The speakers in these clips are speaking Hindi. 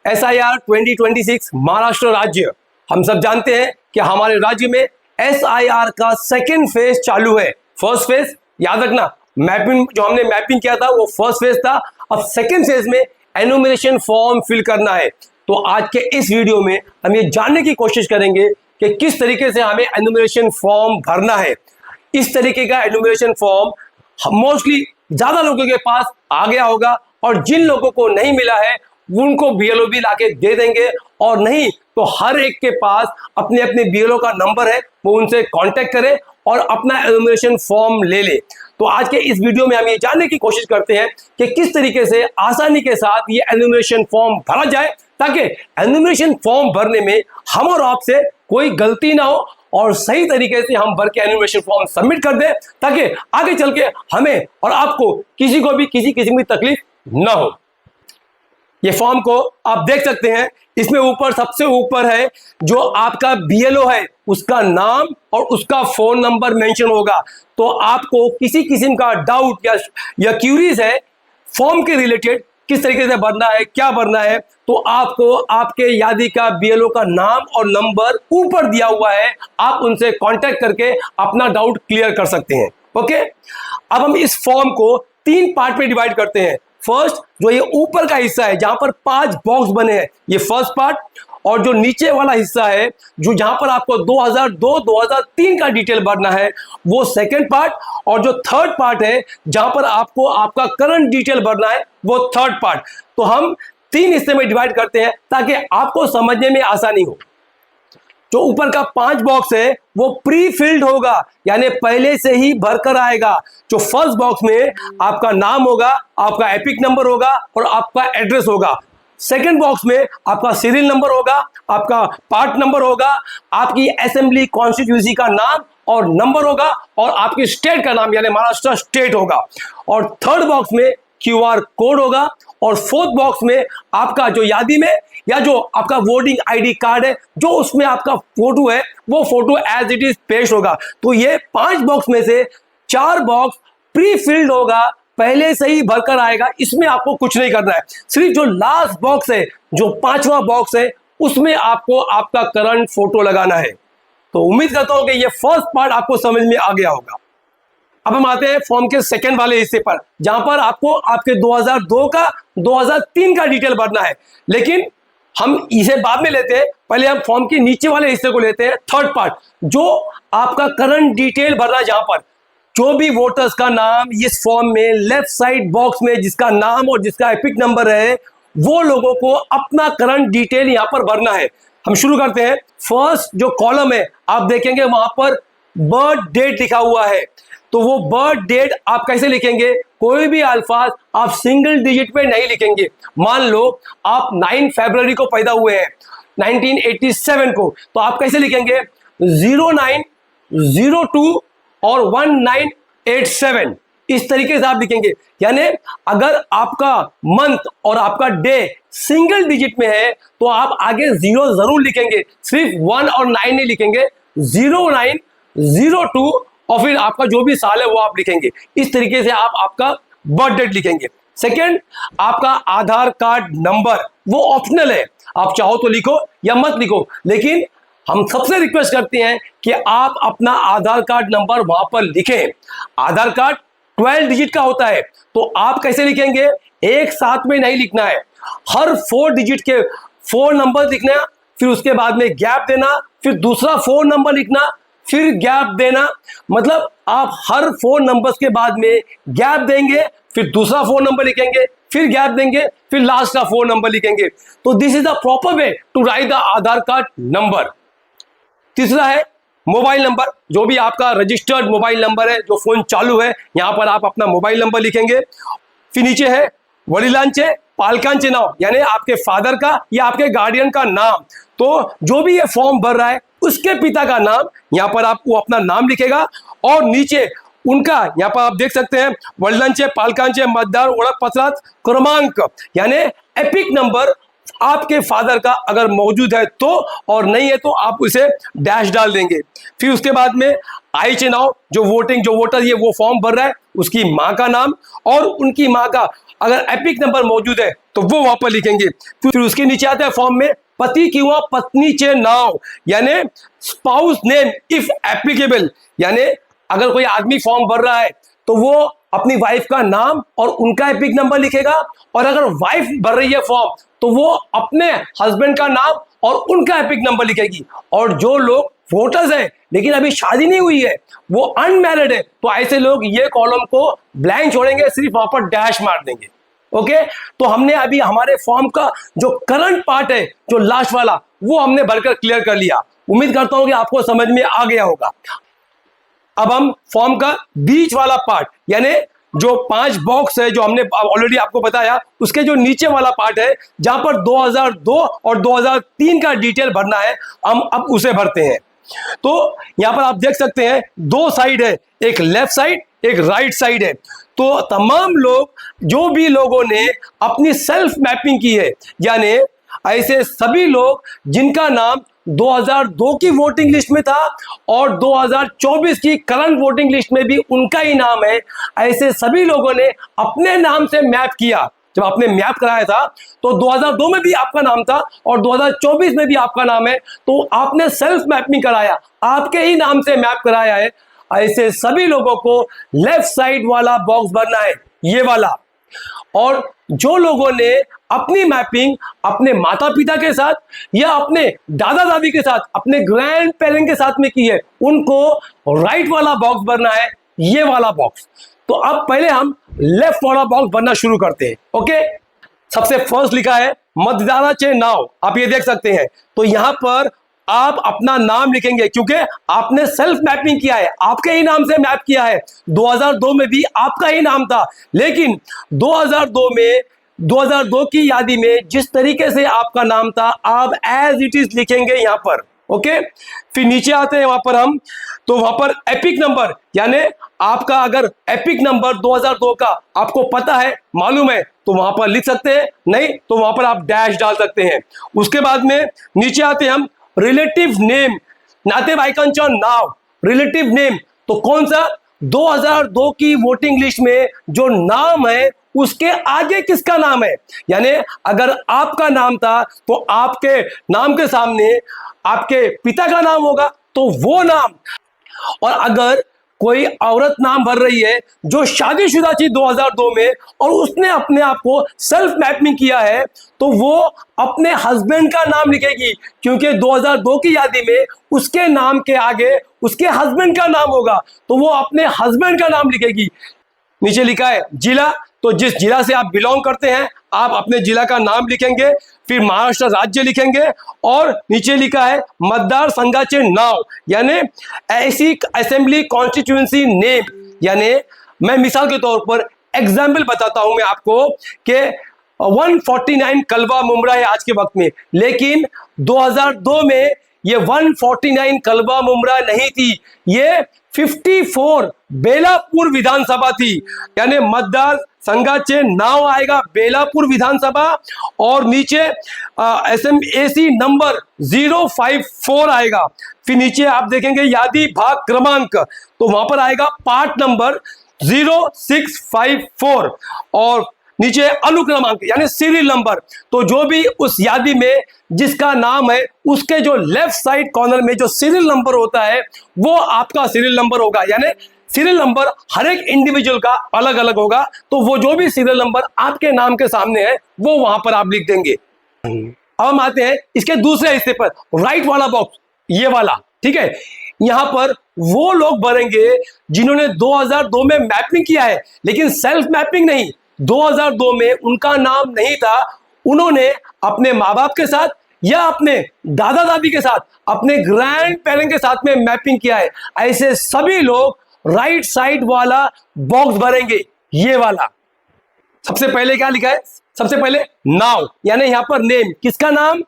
SIR 2026 महाराष्ट्र राज्य, हम सब जानते हैं कि हमारे राज्य में SIR का सेकेंड फेज चालू है। फर्स्ट फेज याद रखना, मैपिंग जो हमने मैपिंग किया था वो फर्स्ट फेज था। अब सेकेंड फेज में एनुमरेशन फॉर्म फिल करना है। तो आज के इस वीडियो में हम ये जानने की कोशिश करेंगे कि किस तरीके से हमें एनुमरेशन फॉर्म भरना है। इस तरीके का एनुमरेशन फॉर्म मोस्टली ज्यादा लोगों के पास आ गया होगा, और जिन लोगों को नहीं मिला है उनको BLO भी लाके दे देंगे, और नहीं तो हर एक के पास अपने अपने BLO का नंबर है, वो उनसे कांटेक्ट करे और अपना एनुमरेशन फॉर्म ले ले। तो आज के इस वीडियो में हम ये जानने की कोशिश करते हैं कि किस तरीके से आसानी के साथ ये एनुमरेशन फॉर्म भरा जाए, ताकि एनुमरेशन फॉर्म भरने में हम और आपसे कोई गलती ना हो और सही तरीके से हम भर के एनुमरेशन फॉर्म सबमिट कर दें, ताकि आगे चल के हमें और आपको किसी को भी किसी किस्म की तकलीफ ना हो। ये फॉर्म को आप देख सकते हैं, इसमें ऊपर सबसे ऊपर है जो आपका BLO है उसका नाम और उसका फोन नंबर मेंशन होगा। तो आपको किसी किस्म का डाउट या क्यूरीज है फॉर्म के रिलेटेड, किस तरीके से भरना है, क्या भरना है, तो आपको आपके यादी का BLO का नाम और नंबर ऊपर दिया हुआ है, आप उनसे कांटेक्ट करके अपना डाउट क्लियर कर सकते हैं। ओके, अब हम इस फॉर्म को 3 पार्ट में डिवाइड करते हैं। फर्स्ट, जो ये ऊपर का हिस्सा है जहां पर 5 बॉक्स बने हैं, ये फर्स्ट पार्ट, और जो नीचे वाला हिस्सा है जो जहां पर आपको 2002-2003 का डिटेल भरना है, वो सेकंड पार्ट, और जो थर्ड पार्ट है जहां पर आपको आपका करंट डिटेल भरना है, वो थर्ड पार्ट। तो हम 3 हिस्से में डिवाइड करते हैं ताकि आपको समझने में आसानी हो। जो ऊपर का 5 बॉक्स है वो प्री फिल्ड होगा, यानी पहले से ही भरकर आएगा। जो फर्स्ट बॉक्स में आपका नाम होगा, आपका एपिक नंबर होगा और आपका एड्रेस होगा। सेकंड बॉक्स में आपका सीरियल नंबर होगा, आपका पार्ट नंबर होगा, आपकी असेंबली कॉन्स्टिट्यूंसी का नाम और नंबर होगा, और आपकी स्टेट का नाम यानी महाराष्ट्र स्टेट होगा। और थर्ड बॉक्स में QR कोड होगा, और फोर्थ बॉक्स में आपका जो यादी में या जो आपका वोटिंग ID कार्ड है, जो उसमें आपका फोटो है, वो photo as it is paste होगा। तो ये 5 बॉक्स में से 4 बॉक्स प्री फिल्ड होगा, पहले से ही भरकर आएगा, इसमें आपको कुछ नहीं करना है। सिर्फ जो लास्ट बॉक्स है, जो 5वां बॉक्स है, उसमें आपको आपका करंट फोटो लगाना है। तो उम्मीद करता हूं कि ये फर्स्ट पार्ट आपको समझ में आ गया होगा। अब हम आते हैं फॉर्म के सेकंड वाले हिस्से पर, जहां पर आपको आपके 2002 का 2003 का डिटेल भरना है। लेकिन हम इसे बाद में लेते हैं, पहले हम फॉर्म के नीचे वाले हिस्से को लेते हैं, थर्ड पार्ट, जो आपका करंट डिटेल भरना है। जहां पर जो भी वोटर्स का नाम इस फॉर्म में लेफ्ट साइड बॉक्स में जिसका नाम और जिसका एपिक नंबर है, वो लोगों को अपना करंट डिटेल यहां पर भरना है। हम शुरू करते हैं। फर्स्ट जो कॉलम है आप देखेंगे वहां पर बर्थ डेट लिखा हुआ है। तो वो बर्थ डेट आप कैसे लिखेंगे? कोई भी अल्फाज आप सिंगल डिजिट में नहीं लिखेंगे। मान लो आप 9 फरवरी को पैदा हुए हैं 1987 को, तो आप कैसे लिखेंगे? 0902 और 1987, इस तरीके से आप लिखेंगे। यानी अगर आपका मंथ और आपका डे सिंगल डिजिट में है तो आप आगे 0 जरूर लिखेंगे, सिर्फ 1 और 9 नहीं लिखेंगे। 0902 और फिर आपका जो भी साल है वो आप लिखेंगे। इस तरीके से आप आपका बर्थ डेट लिखेंगे। सेकेंड, आपका आधार कार्ड नंबर, वो ऑप्शनल है, आप चाहो तो लिखो या मत लिखो, लेकिन हम सबसे रिक्वेस्ट करते हैं कि आप अपना आधार कार्ड नंबर वहां पर लिखें। आधार कार्ड 12 डिजिट का होता है, तो आप कैसे लिखेंगे? एक साथ में नहीं लिखना है, हर 4 डिजिट के 4 नंबर लिखना, फिर उसके बाद में गैप देना, फिर दूसरा 4 नंबर लिखना, फिर गैप देना। मतलब आप हर 4 नंबर्स के बाद में गैप देंगे, फिर दूसरा 4 नंबर लिखेंगे, फिर गैप देंगे, फिर लास्ट का 4 नंबर लिखेंगे। तो this is the proper way to write the Aadhaar card number. तीसरा है मोबाइल नंबर, जो भी आपका रजिस्टर्ड मोबाइल नंबर है, जो फोन चालू है, यहां पर आप अपना मोबाइल नंबर लिखेंगे। फिर नीचे है वडिलांचे पालकांचे नाव, यानी आपके फादर का या आपके गार्डियन का नाम। तो जो भी ये फॉर्म भर रहा है उसके पिता का नाम, यहां पर आप वो अपना नाम लिखेगा, और नीचे उनका यहां पर आप देख सकते हैं वडिलांचे पालकांचे मतदार ओळखपत्रात क्रमांक, यानी एपिक नंबर आपके फादर का अगर मौजूद है तो, और नहीं है तो आप उसे डैश डाल देंगे। फिर उसके बाद में आई चुनाव, जो वोटर ये वो फॉर्म भर रहा है उसकी माँ का नाम, और उनकी माँ का अगर एपिक नंबर मौजूद है तो वो वहां पर लिखेंगे। फिर उसके नीचे आता है फॉर्म में पति किंवा पत्नीचे नाव, यानी स्पाउस नेम इफ एप्लीकेबल, यानी अगर कोई आदमी फॉर्म भर रहा है तो वो अपनी वाइफ का नाम और उनका एपिक नंबर लिखेगा, और अगर वाइफ भर रही है फॉर्म तो वो अपने हस्बैंड का नाम और उनका एपिक नंबर लिखेगी। और जो लोग वोटर्स हैं लेकिन अभी शादी नहीं हुई है, वो अनमैरिड है, तो ऐसे लोग ये कॉलम को ब्लैंक छोड़ेंगे, सिर्फ वहां पर डैश मार देंगे। ओके, तो हमने अभी हमारे फॉर्म का जो करंट पार्ट है, जो लास्ट वाला, वो हमने भरकर क्लियर कर लिया। उम्मीद करता हूं कि आपको समझ में आ गया होगा। अब हम फॉर्म का बीच वाला पार्ट, यानी जो 5 बॉक्स है जो हमने ऑलरेडी आपको बताया, उसके जो नीचे वाला पार्ट है जहां पर 2002 और 2003 का डिटेल भरना है, हम अब उसे भरते हैं। तो यहां पर आप देख सकते हैं 2 साइड है, एक लेफ्ट साइड एक राइट साइड है। तो तमाम लोग, जो भी लोगों ने अपनी सेल्फ मैपिंग की है, यानी ऐसे सभी लोग जिनका नाम 2002 की वोटिंग लिस्ट में था और 2024 की करंट वोटिंग लिस्ट में भी उनका ही नाम है, ऐसे सभी लोगों ने अपने नाम से मैप किया। जब आपने मैप कराया था तो 2002 में भी आपका नाम था और 2024 में भी आपका नाम है, तो आपने सेल्फ मैपिंग कराया, आपके ही नाम से मैप कराया है। ऐसे सभी लोगों को लेफ्ट साइड वाला बॉक्स भरना है, ये वाला। और जो लोगों ने अपनी मैपिंग अपने माता पिता के साथ या अपने दादा दादी के साथ, अपने ग्रैंड पेरेंट के साथ में की है, उनको राइट वाला बॉक्स भरना है, ये वाला बॉक्स। तो अब पहले हम लेफ्ट वाला बॉक्स भरना शुरू करते हैं। ओके, सबसे फर्स्ट लिखा है मतदाराचे नाव, आप ये देख सकते हैं। तो यहां पर आप अपना नाम लिखेंगे, क्योंकि आपने सेल्फ मैपिंग किया है, आपके ही नाम से मैप किया है। 2002 में भी आपका ही नाम था, लेकिन 2002 की यादी में जिस तरीके से आपका नाम था, आप एज इट इज लिखेंगे यहां पर। ओके, फिर नीचे आते हैं वहां पर हम, तो वहां पर एपिक नंबर, यानी आपका अगर एपिक नंबर 2002 का आपको पता है, मालूम है, तो वहां पर लिख सकते हैं, नहीं तो वहां पर आप डैश डाल सकते हैं। उसके बाद में नीचे आते हैं हम रिलेटिव नेम, नातेवाईकांचं नाव, रिलेटिव नेम। तो कौन सा 2002 की वोटिंग लिस्ट में जो नाम है उसके आगे किसका नाम है, यानी अगर आपका नाम था तो आपके नाम के सामने आपके पिता का नाम होगा, तो वो नाम। और अगर कोई औरत नाम भर रही है जो शादीशुदा थी 2002 में और उसने अपने आप को सेल्फ मैपिंग किया है, तो वो अपने हस्बैंड का नाम लिखेगी, क्योंकि 2002 की यादी में उसके नाम के आगे उसके हस्बैंड का नाम होगा, तो वो अपने हस्बैंड का नाम लिखेगी। नीचे लिखा है जिला, तो जिस जिला से आप बिलोंग करते हैं आप अपने जिला का नाम लिखेंगे, फिर महाराष्ट्र राज्य लिखेंगे, और नीचे लिखा है मतदार संघाचे नाव, यानी ऐसी असेंबली कॉन्स्टिट्यूएंसी नेम। यानी मैं मिसाल के तौर पर एग्जाम्पल बताता हूं मैं आपको कि 149 कलवा मुमरा है आज के वक्त में, लेकिन 2002 में ये 149 कलवा मुमरा नहीं थी, ये 54 बेलापुर विधानसभा थी। यानी मतदार संघाचे नाव आएगा बेलापुर विधानसभा, और नीचे एसी नंबर 054 आएगा। फिर नीचे आप देखेंगे यादी भाग क्रमांक, तो वहां पर आएगा पार्ट नंबर 0654, और नीचे अनुक्रमांक यानी सीरियल नंबर। तो जो भी उस यादी में जिसका नाम है, उसके जो लेफ्ट साइड कॉर्नर में जो सीरियल नंबर होता है वो आपका सीरियल नंबर होगा। यानी सीरियल नंबर हर एक इंडिविजुअल का अलग अलग होगा, तो वो जो भी सीरियल नंबर आपके नाम के सामने है वो वहां पर आप लिख देंगे। अब हम आते हैं इसके दूसरे हिस्से पर, राइट वाला बॉक्स, ये वाला, ठीक है। यहां पर वो लोग भरेंगे जिन्होंने 2002 में मैपिंग किया है, लेकिन सेल्फ मैपिंग नहीं, 2002 में उनका नाम नहीं था, उन्होंने अपने माँ बाप के साथ या अपने दादा दादी के साथ, अपने ग्रैंड पेरेंट के साथ में मैपिंग किया है। ऐसे सभी लोग राइट साइड वाला बॉक्स भरेंगे, ये वाला। सबसे पहले क्या लिखा है, सबसे पहले नाउ, यानी यहां पर नेम, किसका नाम,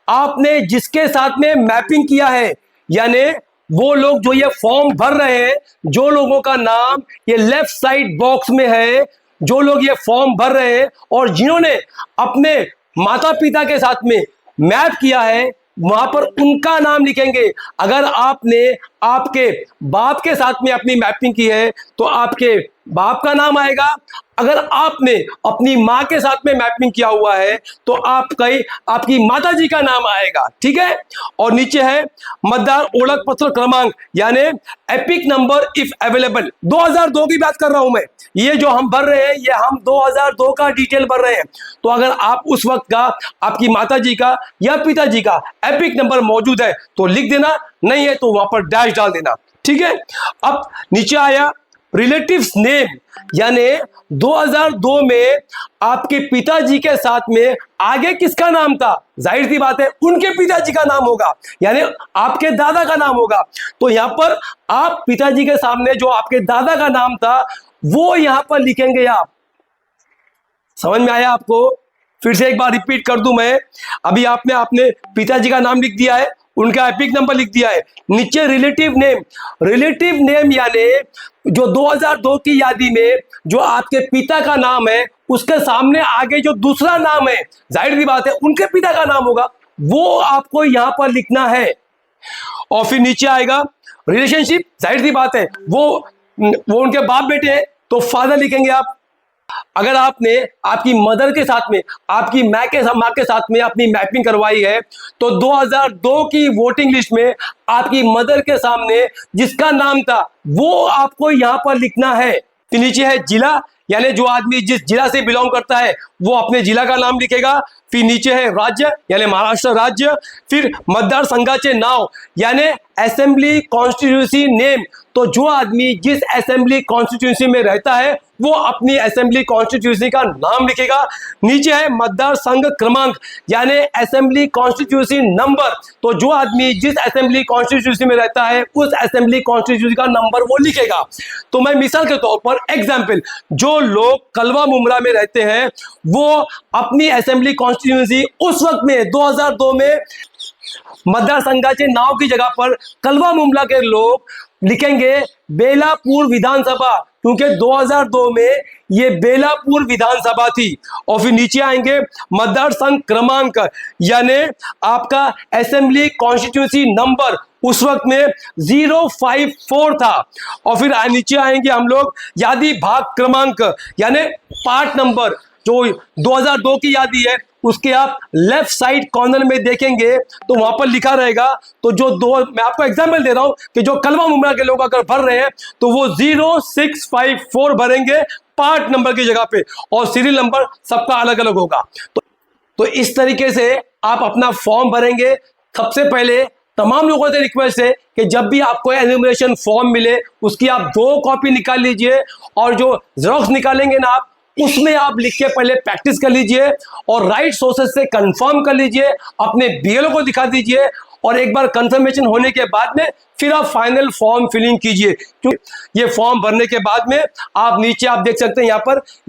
आपने जिसके साथ में मैपिंग किया है, यानी वो लोग जो ये फॉर्म भर रहे हैं, जो लोगों का नाम ये लेफ्ट साइड बॉक्स में है, जो लोग ये फॉर्म भर रहे हैं और जिन्होंने अपने माता पिता के साथ में मैप किया है, वहां पर उनका नाम लिखेंगे। अगर आपने आपके बाप के साथ में अपनी मैपिंग की है तो आपके बाप का नाम आएगा। अगर आपने अपनी माँ के साथ में मैपिंग किया हुआ है तो आपकी माता जी का नाम आएगा, ठीक है। और नीचे है मतदार ओळख पत्र क्रमांक यानी एपिक नंबर इफ अवेलेबल। 2002 की बात कर रहा हूं मैं, ये जो हम भर रहे हैं ये हम 2002 का डिटेल भर रहे हैं। तो अगर आप उस वक्त का आपकी माता जी का या पिताजी का एपिक नंबर मौजूद है तो लिख देना, नहीं है तो वहां पर डैश डाल देना, ठीक है। अब नीचे आया रिलेटिव्स नेम, यानी 2002 में आपके पिताजी के साथ में आगे किसका नाम था, जाहिर सी बात है उनके पिताजी का नाम होगा, यानी आपके दादा का नाम होगा। तो यहां पर आप पिताजी के सामने जो आपके दादा का नाम था वो यहां पर लिखेंगे आप। समझ में आया आपको? फिर से एक बार रिपीट कर दूं मैं। अभी आपने अपने पिताजी का नाम लिख दिया है, उनका एपिक नंबर लिख दिया है, नीचे रिलेटिव नेम यानी जो 2002 की यादी में जो आपके पिता का नाम है उसके सामने आगे जो दूसरा नाम है, जाहिर सी बात है उनके पिता का नाम होगा, वो आपको यहां पर लिखना है। और फिर नीचे आएगा रिलेशनशिप, जाहिर सी बात है वो उनके बाप बेटे हैं तो फादर लिखेंगे आप। अगर आपने आपकी मदर के साथ में आपकी माँ के साथ में अपनी मैपिंग करवाई है तो 2002 की वोटिंग लिस्ट में आपकी मदर के सामने जिसका नाम था वो आपको यहां पर लिखना है। फिर नीचे है जिला, यानी जो आदमी जिस जिला से बिलोंग करता है वो अपने जिला का नाम लिखेगा। फिर नीचे है राज्य, यानी महाराष्ट्र राज्य। फिर मतदार संघाचे नाव, यानी असेंबली कॉन्स्टिट्यूंसी नेम, तो जो आदमी जिस असेंबली कॉन्स्टिट्यूंसी में रहता है वो अपनी असेंबली कॉन्स्टिट्यूंसी का नाम लिखेगा। नीचे है मतदार संघ क्रमांक, यानी असेंबली कॉन्स्टिट्यूंसी नंबर, तो जो आदमी जिस असेंबली कॉन्स्टिट्यूंसी में रहता है उस असेंबली कॉन्स्टिट्यूंसी का नंबर वो लिखेगा। तो मैं मिसाल के तौर पर एग्जाम्पल, जो लोग कलवा मुमरा में रहते हैं वो अपनी असेंबली कॉन्स्टिट्यूंसी उस वक्त में 2002 में मतदार संघाचे नाव की जगह पर कलवा मुमला के लोग लिखेंगे बेलापुर विधानसभा, क्योंकि 2002 में ये बेलापुर विधानसभा थी। और फिर नीचे आएंगे मतदार संघ क्रमांक, यानी आपका असेंबली कॉन्स्टिट्यूंसी नंबर उस वक्त में 054 था। और फिर नीचे आएंगे हम लोग यादी भाग क्रमांक, यानी पार्ट नंबर, जो 2002 की यादी है उसके आप लेफ्ट साइड कॉर्नर में देखेंगे तो वहां पर लिखा रहेगा। तो मैं आपको एग्जांपल दे रहा हूं कि जो कलवा मुमरा के लोग अगर भर रहे हैं तो वो 0654 भरेंगे पार्ट नंबर की जगह पे, और सीरियल नंबर सबका अलग अलग होगा। तो इस तरीके से आप अपना फॉर्म भरेंगे। सबसे पहले तमाम लोगों से रिक्वेस्ट है कि जब भी आपको एन्यूमरेशन फॉर्म मिले उसकी आप 2 कॉपी निकाल लीजिए, और जो जेरॉक्स निकालेंगे ना आप उसमें आप लिख के पहले प्रैक्टिस कर लीजिए और राइट सोर्सेस से कंफर्म कर लीजिए, अपने बीएलओ को दिखा दीजिए, और एक बार कंफर्मेशन होने के बाद में फिर आप फाइनल फॉर्म फिलिंग कीजिए। क्योंकि ये फॉर्म भरने के बाद में आप नीचे आप देख सकते हैं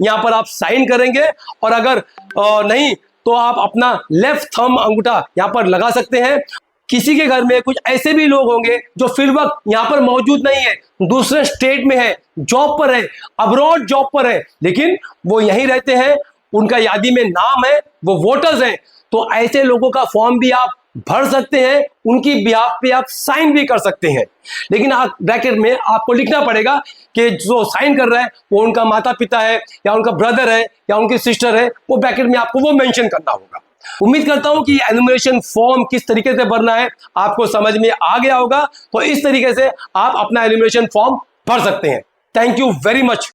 यहाँ पर आप साइन करेंगे, और अगर नहीं तो आप अपना लेफ्ट थंब अंगूठा यहाँ पर लगा सकते हैं। किसी के घर में कुछ ऐसे भी लोग होंगे जो फिर वक्त यहाँ पर मौजूद नहीं है, दूसरे स्टेट में है, जॉब पर है, अब्रॉड जॉब पर है, लेकिन वो यहीं रहते हैं, उनका यादी में नाम है, वो वोटर्स हैं, तो ऐसे लोगों का फॉर्म भी आप भर सकते हैं, उनकी बिहाफ पे आप साइन भी कर सकते हैं। लेकिन आप ब्रैकेट में आपको लिखना पड़ेगा कि जो साइन कर रहा है वो उनका माता पिता है या उनका ब्रदर है या उनकी सिस्टर है, वो ब्रैकेट में आपको वो मेंशन करना होगा। उम्मीद करता हूं कि एनुमरेशन फॉर्म किस तरीके से भरना है आपको समझ में आ गया होगा। तो इस तरीके से आप अपना एनुमरेशन फॉर्म भर सकते हैं। Thank you very much.